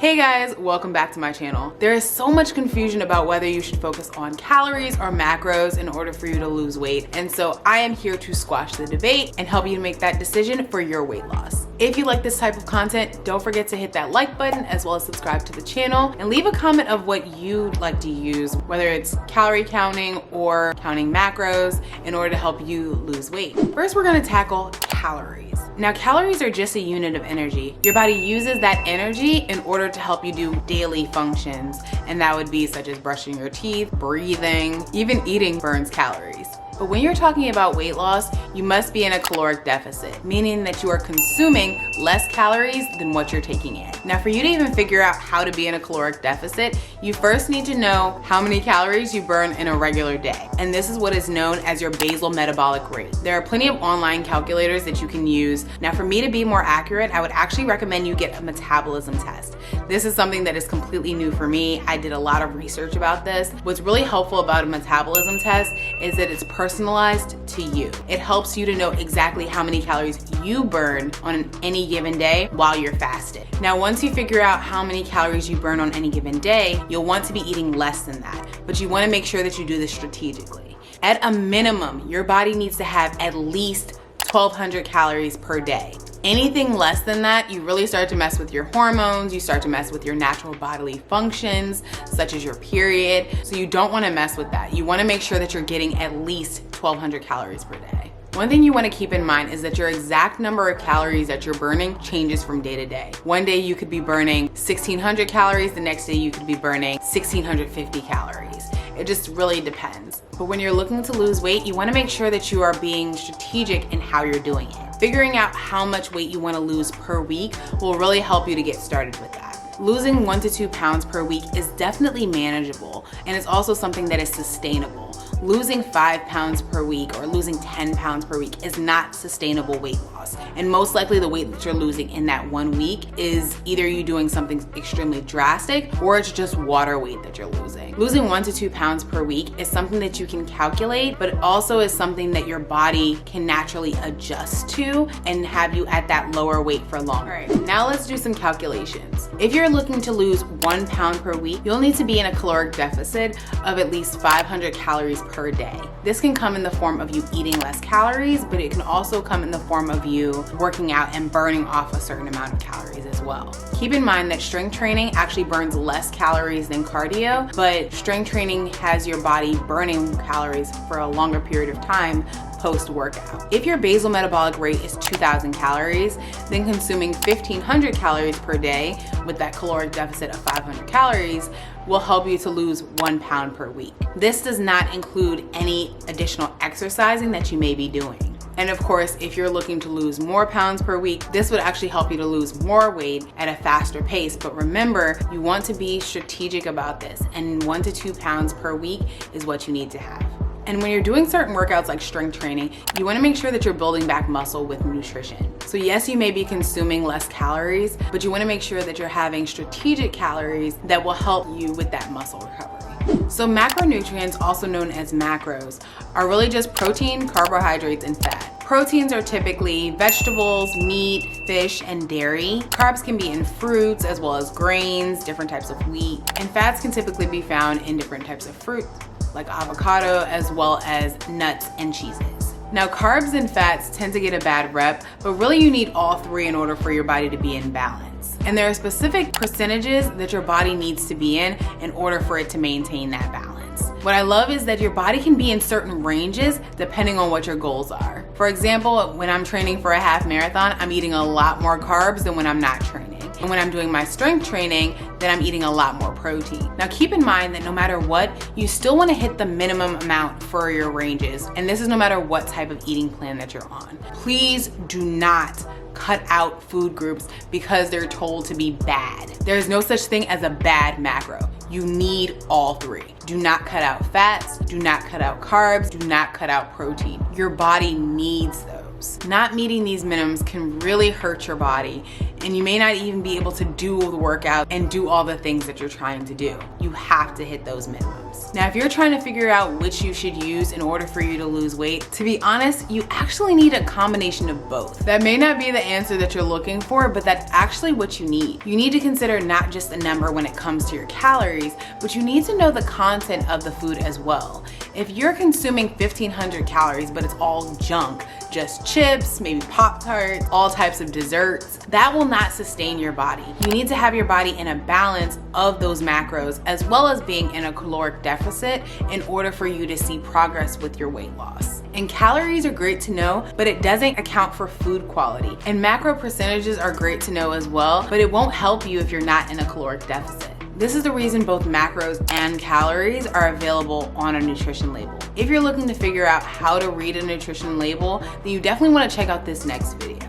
Hey guys, welcome back to my channel. There is so much confusion about whether you should focus on calories or macros in order for you to lose weight, and so I am here to squash the debate and help you make that decision for your weight loss. If you like this type of content, don't forget to hit that like button as well as subscribe to the channel and leave a comment of what you'd like to use, whether it's calorie counting or counting macros in order to help you lose weight. First, we're gonna tackle calories. Now, calories are just a unit of energy. Your body uses that energy in order to help you do daily functions, and that would be such as brushing your teeth, breathing, even eating burns calories. But when you're talking about weight loss, you must be in a caloric deficit, meaning that you are consuming less calories than what you're taking in. Now, for you to even figure out how to be in a caloric deficit, you first need to know how many calories you burn in a regular day. And this is what is known as your basal metabolic rate. There are plenty of online calculators that you can use. Now, for me to be more accurate, I would actually recommend you get a metabolism test. This is something that is completely new for me. I did a lot of research about this. What's really helpful about a metabolism test is that it's personalized to you. It helps you to know exactly how many calories you burn on any given day while you're fasted. Now, once you figure out how many calories you burn on any given day, you'll want to be eating less than that, but you want to make sure that you do this strategically. At a minimum, your body needs to have at least 1,200 calories per day. Anything less than that, you really start to mess with your hormones, you start to mess with your natural bodily functions, such as your period. So you don't want to mess with that. You want to make sure that you're getting at least 1,200 calories per day. One thing you want to keep in mind is that your exact number of calories that you're burning changes from day to day. One day you could be burning 1,600 calories, the next day you could be burning 1,650 calories. It just really depends. But when you're looking to lose weight, you want to make sure that you are being strategic in how you're doing it. Figuring out how much weight you want to lose per week will really help you to get started with that. Losing 1 to 2 pounds per week is definitely manageable, and it's also something that is sustainable. Losing 5 pounds per week or losing 10 pounds per week is not sustainable weight loss. And most likely the weight that you're losing in that 1 week is either you doing something extremely drastic or it's just water weight that you're losing. Losing 1 to 2 pounds per week is something that you can calculate, but it also is something that your body can naturally adjust to and have you at that lower weight for longer. All right, now let's do some calculations. If you're looking to lose 1 pound per week, you'll need to be in a caloric deficit of at least 500 calories per day. This can come in the form of you eating less calories, but it can also come in the form of you working out and burning off a certain amount of calories as well. Keep in mind that strength training actually burns less calories than cardio, but strength training has your body burning calories for a longer period of time post-workout. If your basal metabolic rate is 2,000 calories, then consuming 1,500 calories per day with that caloric deficit of 500 calories will help you to lose 1 pound per week. This does not include any additional exercising that you may be doing. And of course, if you're looking to lose more pounds per week, this would actually help you to lose more weight at a faster pace. But remember, you want to be strategic about this, and 1 to 2 pounds per week is what you need to have. And when you're doing certain workouts like strength training, you want to make sure that you're building back muscle with nutrition. So yes, you may be consuming less calories, but you want to make sure that you're having strategic calories that will help you with that muscle recovery. So macronutrients, also known as macros, are really just protein, carbohydrates, and fat. Proteins are typically vegetables, meat, fish, and dairy. Carbs can be in fruits as well as grains, different types of wheat, and fats can typically be found in different types of fruit, like avocado, as well as nuts and cheeses. Now, carbs and fats tend to get a bad rep, but really you need all three in order for your body to be in balance. And there are specific percentages that your body needs to be in order for it to maintain that balance. What I love is that your body can be in certain ranges depending on what your goals are. For example, when I'm training for a half marathon, I'm eating a lot more carbs than when I'm not training. And when I'm doing my strength training, then I'm eating a lot more protein. Now keep in mind that no matter what, you still want to hit the minimum amount for your ranges. And this is no matter what type of eating plan that you're on. Please do not cut out food groups because they're told to be bad. There is no such thing as a bad macro. You need all three. Do not cut out fats, do not cut out carbs, do not cut out protein. Your body needs those. Not meeting these minimums can really hurt your body and you may not even be able to do the workout and do all the things that you're trying to do. You have to hit those minimums. Now, if you're trying to figure out which you should use in order for you to lose weight, to be honest, you actually need a combination of both. That may not be the answer that you're looking for, but that's actually what you need. You need to consider not just a number when it comes to your calories, but you need to know the content of the food as well. If you're consuming 1,500 calories, but it's all junk, just chips, maybe Pop-Tarts, all types of desserts, that will not sustain your body. You need to have your body in a balance of those macros, as well as being in a caloric deficit in order for you to see progress with your weight loss. And calories are great to know, but it doesn't account for food quality. And macro percentages are great to know as well, but it won't help you if you're not in a caloric deficit. This is the reason both macros and calories are available on a nutrition label. If you're looking to figure out how to read a nutrition label, then you definitely want to check out this next video.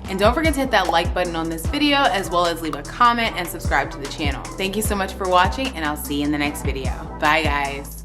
And don't forget to hit that like button on this video, as well as leave a comment and subscribe to the channel. Thank you so much for watching, and I'll see you in the next video. Bye guys.